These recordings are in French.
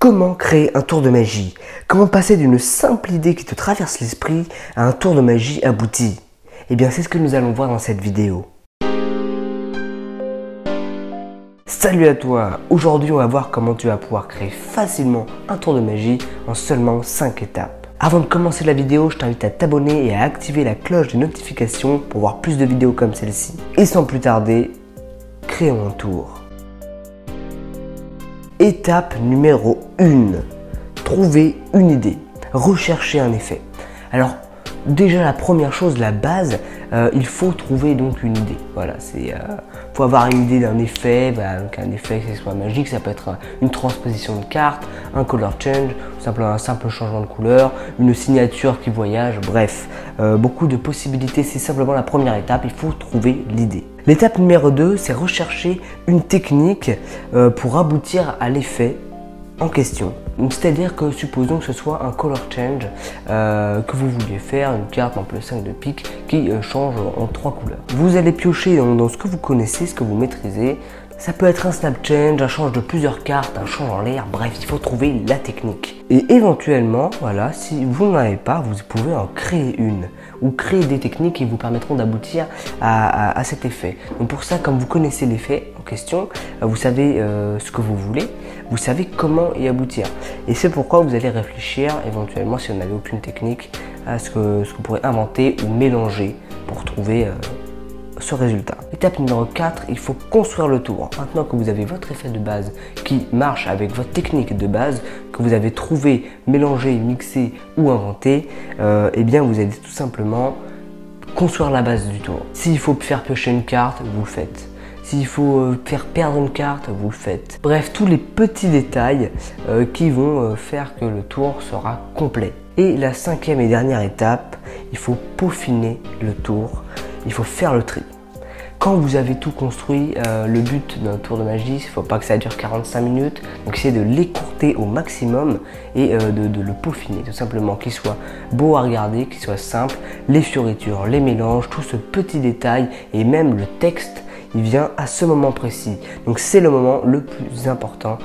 Comment créer un tour de magie? Comment passer d'une simple idée qui te traverse l'esprit à un tour de magie abouti? Eh bien, c'est ce que nous allons voir dans cette vidéo. Salut à toi! Aujourd'hui, on va voir comment tu vas pouvoir créer facilement un tour de magie en seulement 5 étapes. Avant de commencer la vidéo, je t'invite à t'abonner et à activer la cloche de notification pour voir plus de vidéos comme celle-ci. Et sans plus tarder, créons un tour. Étape numéro 1. Trouver une idée. Rechercher un effet. Alors, déjà la première chose, la base, il faut trouver donc une idée. Voilà, faut avoir une idée d'un effet, donc un effet qui soit magique, ça peut être une transposition de carte, un color change, un simple changement de couleur, une signature qui voyage, bref, beaucoup de possibilités. C'est simplement la première étape, il faut trouver l'idée. L'étape numéro 2, c'est rechercher une technique pour aboutir à l'effet en question. C'est-à-dire que supposons que ce soit un color change que vous vouliez faire, une carte par exemple le 5 de pique qui change en 3 couleurs. Vous allez piocher dans ce que vous connaissez, ce que vous maîtrisez. Ça peut être un snap change, un change de plusieurs cartes, un change en l'air, bref, il faut trouver la technique. Et éventuellement, voilà, si vous n'en avez pas, vous pouvez en créer une ou créer des techniques qui vous permettront d'aboutir à cet effet. Donc pour ça, comme vous connaissez l'effet en question, vous savez ce que vous voulez, vous savez comment y aboutir. Et c'est pourquoi vous allez réfléchir éventuellement, si vous n'avez aucune technique, à ce que vous pourrez inventer ou mélanger pour trouver ce résultat. Étape numéro 4, il faut construire le tour. Maintenant que vous avez votre effet de base qui marche avec votre technique de base, que vous avez trouvé, mélangé, mixé ou inventé, eh bien vous allez tout simplement construire la base du tour. S'il faut faire piocher une carte, vous le faites. S'il faut faire perdre une carte, vous le faites. Bref, tous les petits détails qui vont faire que le tour sera complet. Et la 5e et dernière étape, il faut peaufiner le tour. Il faut faire le tri. Quand vous avez tout construit, le but d'un tour de magie, il ne faut pas que ça dure 45 minutes. Donc essayez de l'écourter au maximum et de le peaufiner tout simplement, qu'il soit beau à regarder, qu'il soit simple. Les fioritures, les mélanges, tout ce petit détail et même le texte, il vient à ce moment précis. Donc c'est le moment le plus important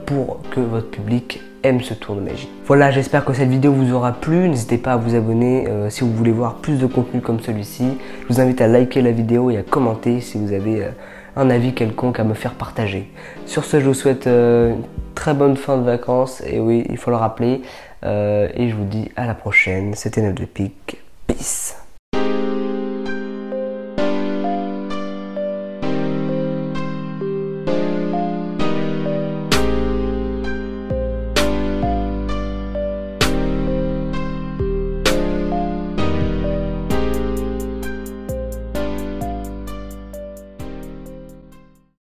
pour que votre public aime ce tour de magie. Voilà, j'espère que cette vidéo vous aura plu. N'hésitez pas à vous abonner si vous voulez voir plus de contenu comme celui-ci. Je vous invite à liker la vidéo et à commenter si vous avez un avis quelconque à me faire partager. Sur ce, je vous souhaite une très bonne fin de vacances. Et oui, il faut le rappeler. Et je vous dis à la prochaine. C'était Neuf de Pique. Peace.